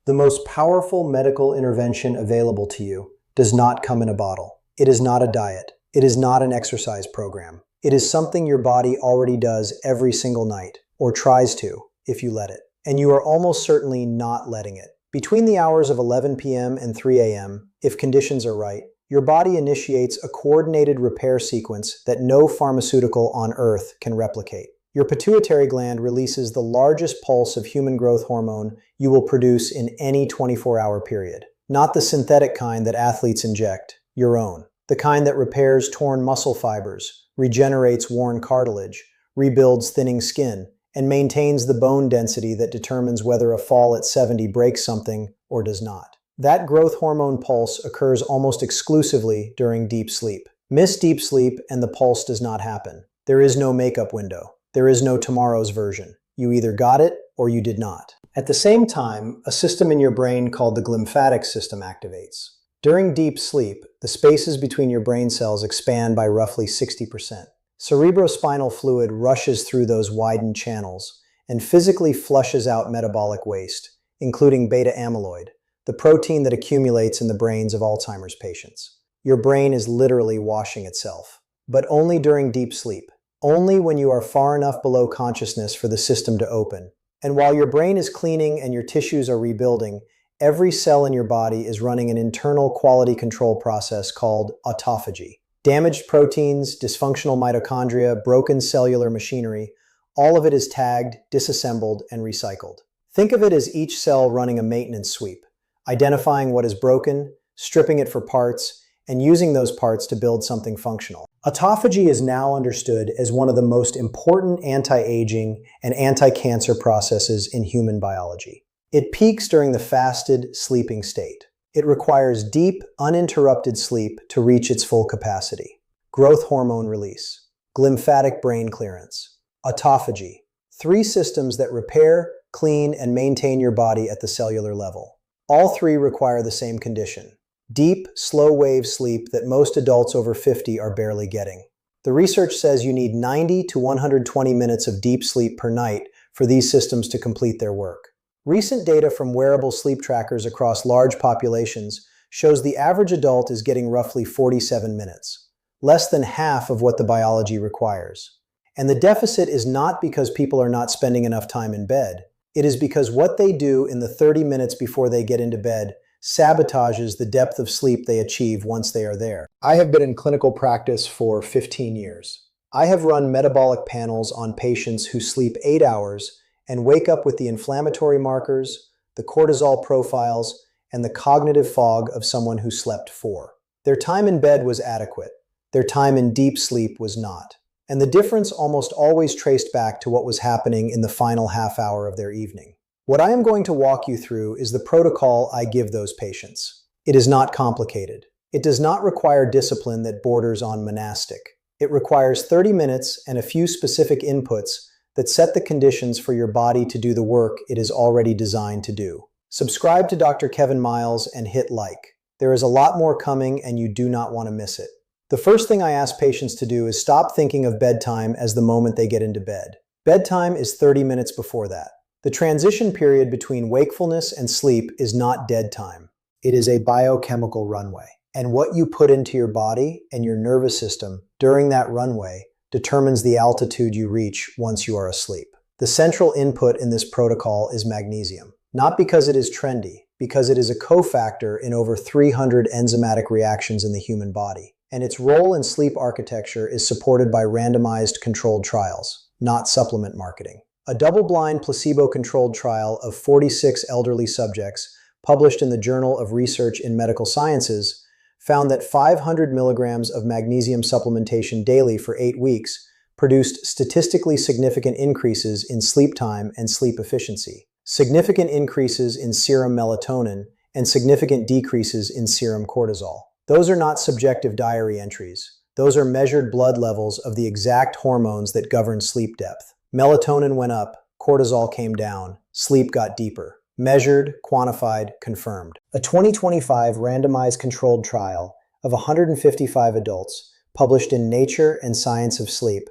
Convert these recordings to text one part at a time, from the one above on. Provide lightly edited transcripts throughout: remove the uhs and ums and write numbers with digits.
The most powerful medical intervention available to you does not come in a bottle. It is not a diet. It is not an exercise program. It is something your body already does every single night, or tries to, if you let it. And you are almost certainly not letting it. Between the hours of 11 p.m. and 3 a.m., if conditions are right, your body initiates a coordinated repair sequence that no pharmaceutical on Earth can replicate. Your pituitary gland releases the largest pulse of human growth hormone you will produce in any 24-hour period. Not the synthetic kind that athletes inject, your own. The kind that repairs torn muscle fibers, regenerates worn cartilage, rebuilds thinning skin, and maintains the bone density that determines whether a fall at 70 breaks something or does not. That growth hormone pulse occurs almost exclusively during deep sleep. Miss deep sleep and the pulse does not happen. There is no makeup window. There is no tomorrow's version. You either got it or you did not. At the same time, a system in your brain called the glymphatic system activates. During deep sleep, the spaces between your brain cells expand by roughly 60%. Cerebrospinal fluid rushes through those widened channels and physically flushes out metabolic waste, including beta-amyloid, the protein that accumulates in the brains of Alzheimer's patients. Your brain is literally washing itself, but only during deep sleep, only when you are far enough below consciousness for the system to open. And while your brain is cleaning and your tissues are rebuilding, every cell in your body is running an internal quality control process called autophagy. Damaged proteins, dysfunctional mitochondria, broken cellular machinery, all of it is tagged, disassembled, and recycled. Think of it as each cell running a maintenance sweep, identifying what is broken, stripping it for parts, and using those parts to build something functional. Autophagy is now understood as one of the most important anti-aging and anti-cancer processes in human biology. It peaks during the fasted, sleeping state. It requires deep, uninterrupted sleep to reach its full capacity. Growth hormone release, glymphatic brain clearance, autophagy, 3 systems that repair, clean, and maintain your body at the cellular level. All 3 require the same condition: deep, slow-wave sleep that most adults over 50 are barely getting. The research says you need 90 to 120 minutes of deep sleep per night for these systems to complete their work. Recent data from wearable sleep trackers across large populations shows the average adult is getting roughly 47 minutes, less than half of what the biology requires. And the deficit is not because people are not spending enough time in bed. It is because what they do in the 30 minutes before they get into bed sabotages the depth of sleep they achieve once they are there. I have been in clinical practice for 15 years. I have run metabolic panels on patients who sleep 8 hours and wake up with the inflammatory markers, the cortisol profiles, and the cognitive fog of someone who slept 4. Their time in bed was adequate. Their time in deep sleep was not. And the difference almost always traced back to what was happening in the final half hour of their evening. What I am going to walk you through is the protocol I give those patients. It is not complicated. It does not require discipline that borders on monastic. It requires 30 minutes and a few specific inputs that set the conditions for your body to do the work it is already designed to do. Subscribe to Dr. Kevin Miles and hit like. There is a lot more coming and you do not want to miss it. The first thing I ask patients to do is stop thinking of bedtime as the moment they get into bed. Bedtime is 30 minutes before that. The transition period between wakefulness and sleep is not dead time. It is a biochemical runway. And what you put into your body and your nervous system during that runway determines the altitude you reach once you are asleep. The central input in this protocol is magnesium. Not because it is trendy, because it is a cofactor in over 300 enzymatic reactions in the human body. And its role in sleep architecture is supported by randomized controlled trials, not supplement marketing. A double-blind placebo-controlled trial of 46 elderly subjects published in the Journal of Research in Medical Sciences found that 500 milligrams of magnesium supplementation daily for 8 weeks produced statistically significant increases in sleep time and sleep efficiency, significant increases in serum melatonin, and significant decreases in serum cortisol. Those are not subjective diary entries. Those are measured blood levels of the exact hormones that govern sleep depth. Melatonin went up, cortisol came down, sleep got deeper. Measured, quantified, confirmed. A 2025 randomized controlled trial of 155 adults, published in Nature and Science of Sleep,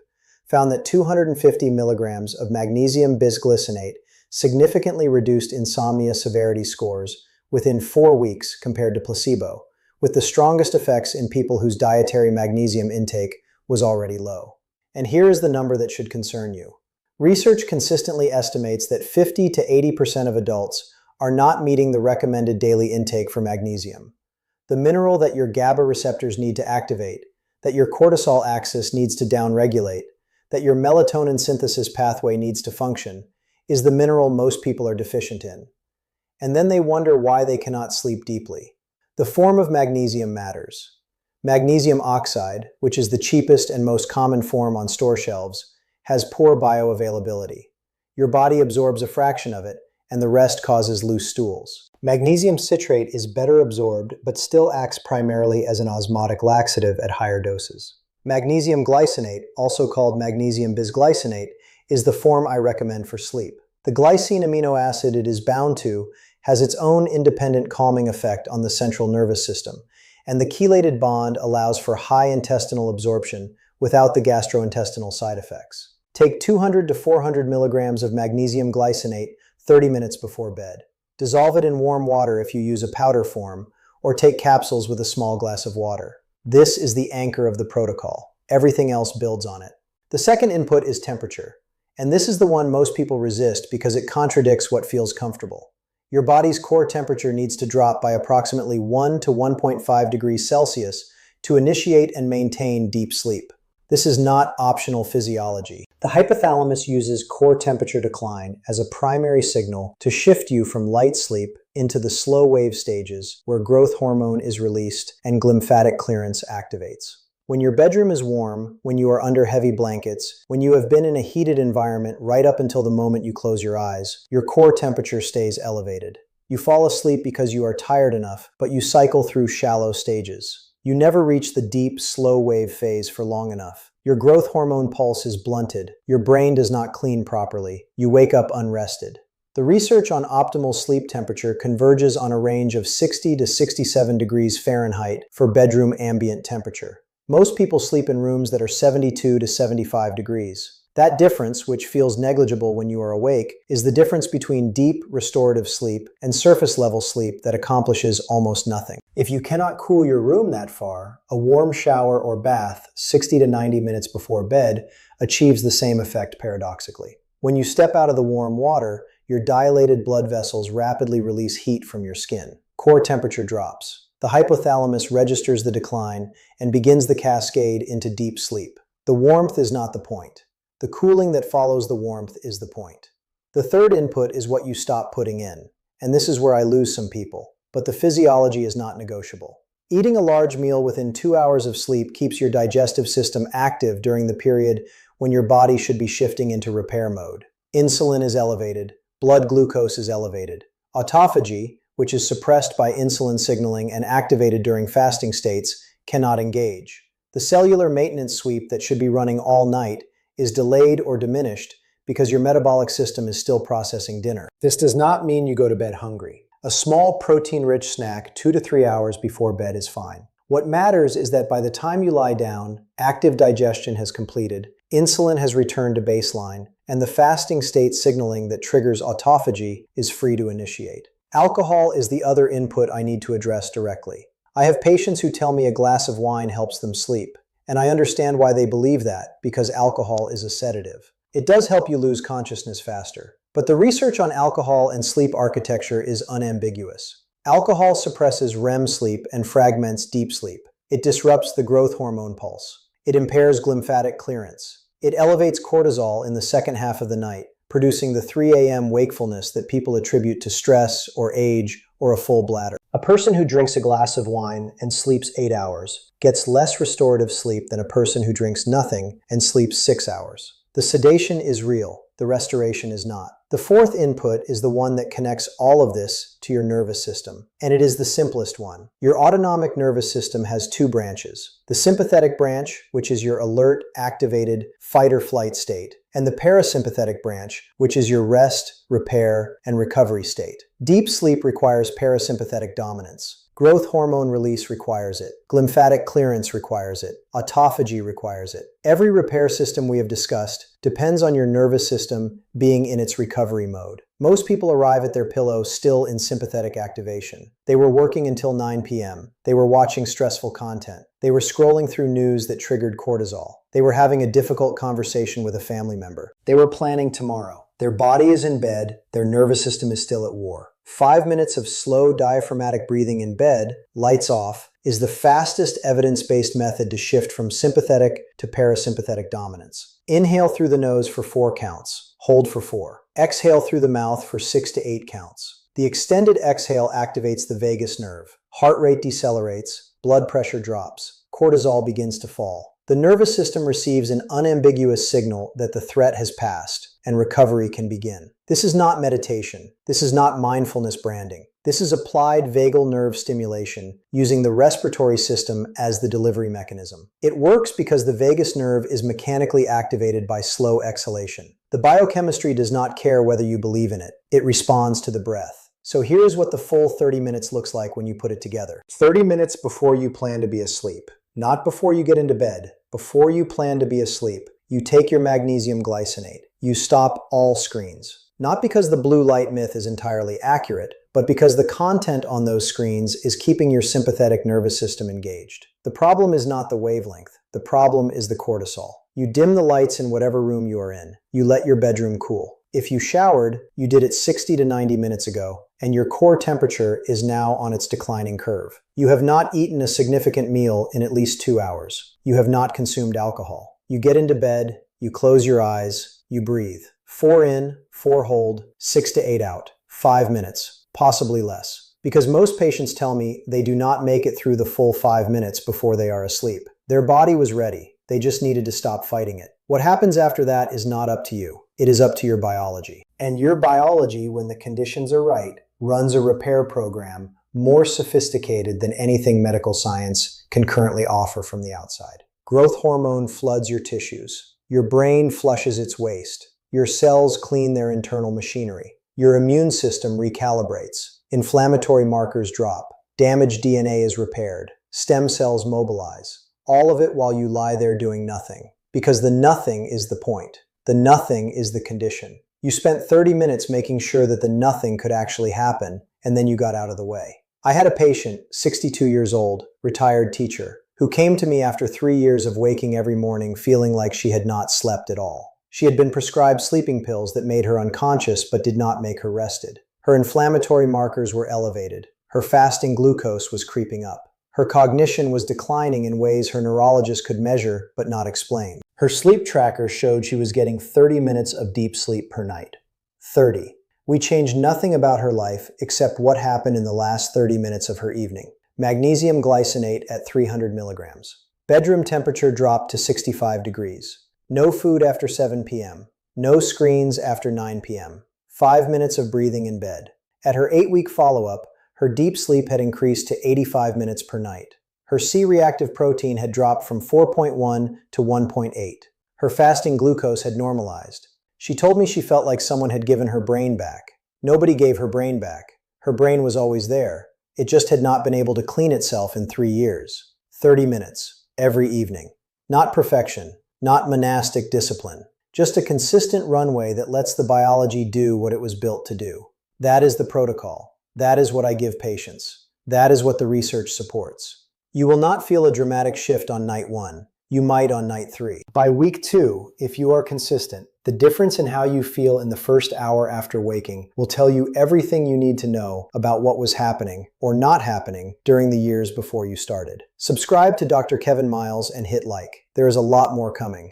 found that 250 milligrams of magnesium bisglycinate significantly reduced insomnia severity scores within 4 weeks compared to placebo, with the strongest effects in people whose dietary magnesium intake was already low. And here is the number that should concern you. Research consistently estimates that 50 to 80% of adults are not meeting the recommended daily intake for magnesium, the mineral that your GABA receptors need to activate, that your cortisol axis needs to downregulate, that your melatonin synthesis pathway needs to function, is the mineral most people are deficient in. And then they wonder why they cannot sleep deeply. The form of magnesium matters. Magnesium oxide, which is the cheapest and most common form on store shelves, has poor bioavailability. Your body absorbs a fraction of it, and the rest causes loose stools. Magnesium citrate is better absorbed, but still acts primarily as an osmotic laxative at higher doses. Magnesium glycinate, also called magnesium bisglycinate, is the form I recommend for sleep. The glycine amino acid it is bound to has its own independent calming effect on the central nervous system, and the chelated bond allows for high intestinal absorption without the gastrointestinal side effects. Take 200 to 400 milligrams of magnesium glycinate 30 minutes before bed. Dissolve it in warm water if you use a powder form, or take capsules with a small glass of water. This is the anchor of the protocol. Everything else builds on it. The second input is temperature, and this is the one most people resist because it contradicts what feels comfortable. Your body's core temperature needs to drop by approximately 1 to 1.5 degrees Celsius to initiate and maintain deep sleep. This is not optional physiology. The hypothalamus uses core temperature decline as a primary signal to shift you from light sleep into the slow wave stages where growth hormone is released and glymphatic clearance activates. When your bedroom is warm, when you are under heavy blankets, when you have been in a heated environment right up until the moment you close your eyes, your core temperature stays elevated. You fall asleep because you are tired enough, but you cycle through shallow stages. You never reach the deep, slow wave phase for long enough. Your growth hormone pulse is blunted. Your brain does not clean properly. You wake up unrested. The research on optimal sleep temperature converges on a range of 60 to 67 degrees Fahrenheit for bedroom ambient temperature. Most people sleep in rooms that are 72 to 75 degrees. That difference, which feels negligible when you are awake, is the difference between deep, restorative sleep and surface-level sleep that accomplishes almost nothing. If you cannot cool your room that far, a warm shower or bath 60 to 90 minutes before bed achieves the same effect paradoxically. When you step out of the warm water, your dilated blood vessels rapidly release heat from your skin. Core temperature drops. The hypothalamus registers the decline and begins the cascade into deep sleep. The warmth is not the point. The cooling that follows the warmth is the point. The third input is what you stop putting in, and this is where I lose some people, but the physiology is not negotiable. Eating a large meal within 2 hours of sleep keeps your digestive system active during the period when your body should be shifting into repair mode. Insulin is elevated, blood glucose is elevated. Autophagy, which is suppressed by insulin signaling and activated during fasting states, cannot engage. The cellular maintenance sweep that should be running all night is delayed or diminished because your metabolic system is still processing dinner. This does not mean you go to bed hungry. A small protein-rich snack 2 to 3 hours before bed is fine. What matters is that by the time you lie down, active digestion has completed, insulin has returned to baseline, and the fasting state signaling that triggers autophagy is free to initiate. Alcohol is the other input I need to address directly. I have patients who tell me a glass of wine helps them sleep, and I understand why they believe that, because alcohol is a sedative. It does help you lose consciousness faster, but the research on alcohol and sleep architecture is unambiguous. Alcohol suppresses REM sleep and fragments deep sleep. It disrupts the growth hormone pulse. It impairs glymphatic clearance. It elevates cortisol in the second half of the night, producing the 3 a.m. wakefulness that people attribute to stress or age or a full bladder. A person who drinks a glass of wine and sleeps 8 hours gets less restorative sleep than a person who drinks nothing and sleeps 6 hours. The sedation is real, the restoration is not. The fourth input is the one that connects all of this to your nervous system, and it is the simplest one. Your autonomic nervous system has 2 branches. The sympathetic branch, which is your alert, activated, fight or flight state, and the parasympathetic branch, which is your rest, repair, and recovery state. Deep sleep requires parasympathetic dominance. Growth hormone release requires it. Glymphatic clearance requires it. Autophagy requires it. Every repair system we have discussed depends on your nervous system being in its recovery mode. Most people arrive at their pillow still in sympathetic activation. They were working until 9 p.m. They were watching stressful content. They were scrolling through news that triggered cortisol. They were having a difficult conversation with a family member. They were planning tomorrow. Their body is in bed. Their nervous system is still at war. 5 minutes of slow diaphragmatic breathing in bed, lights off, is the fastest evidence-based method to shift from sympathetic to parasympathetic dominance. Inhale through the nose for 4 counts. Hold for 4. Exhale through the mouth for 6 to 8 counts. The extended exhale activates the vagus nerve. Heart rate decelerates, blood pressure drops, cortisol begins to fall. The nervous system receives an unambiguous signal that the threat has passed and recovery can begin. This is not meditation. This is not mindfulness branding. This is applied vagal nerve stimulation using the respiratory system as the delivery mechanism. It works because the vagus nerve is mechanically activated by slow exhalation. The biochemistry does not care whether you believe in it. It responds to the breath. So here's what the full 30 minutes looks like when you put it together. 30 minutes before you plan to be asleep. Not before you get into bed. Before you plan to be asleep, you take your magnesium glycinate. You stop all screens. Not because the blue light myth is entirely accurate, but because the content on those screens is keeping your sympathetic nervous system engaged. The problem is not the wavelength. The problem is the cortisol. You dim the lights in whatever room you are in. You let your bedroom cool. If you showered, you did it 60 to 90 minutes ago, and your core temperature is now on its declining curve. You have not eaten a significant meal in at least 2 hours. You have not consumed alcohol. You get into bed, you close your eyes, you breathe. 4 in, 4 hold, 6 to 8 out. 5 minutes, possibly less. Because most patients tell me they do not make it through the full 5 minutes before they are asleep. Their body was ready. They just needed to stop fighting it. What happens after that is not up to you. It is up to your biology. And your biology, when the conditions are right, runs a repair program more sophisticated than anything medical science can currently offer from the outside. Growth hormone floods your tissues. Your brain flushes its waste. Your cells clean their internal machinery. Your immune system recalibrates. Inflammatory markers drop. Damaged DNA is repaired. Stem cells mobilize. All of it while you lie there doing nothing. Because the nothing is the point. The nothing is the condition. You spent 30 minutes making sure that the nothing could actually happen, and then you got out of the way. I had a patient, 62 years old, retired teacher, who came to me after 3 years of waking every morning feeling like she had not slept at all. She had been prescribed sleeping pills that made her unconscious but did not make her rested. Her inflammatory markers were elevated. Her fasting glucose was creeping up. Her cognition was declining in ways her neurologist could measure but not explain. Her sleep tracker showed she was getting 30 minutes of deep sleep per night. 30. We changed nothing about her life except what happened in the last 30 minutes of her evening. Magnesium glycinate at 300 milligrams. Bedroom temperature dropped to 65 degrees. No food after 7 p.m. No screens after 9 p.m. 5 minutes of breathing in bed. At her 8-week follow-up, her deep sleep had increased to 85 minutes per night. Her C-reactive protein had dropped from 4.1 to 1.8. Her fasting glucose had normalized. She told me she felt like someone had given her brain back. Nobody gave her brain back. Her brain was always there. It just had not been able to clean itself in 3 years. 30 minutes, every evening. Not perfection, not monastic discipline. Just a consistent runway that lets the biology do what it was built to do. That is the protocol. That is what I give patients. That is what the research supports. You will not feel a dramatic shift on night 1. You might on night 3. By week 2, if you are consistent, the difference in how you feel in the first hour after waking will tell you everything you need to know about what was happening or not happening during the years before you started. Subscribe to Dr. Kevin Miles and hit like. There is a lot more coming.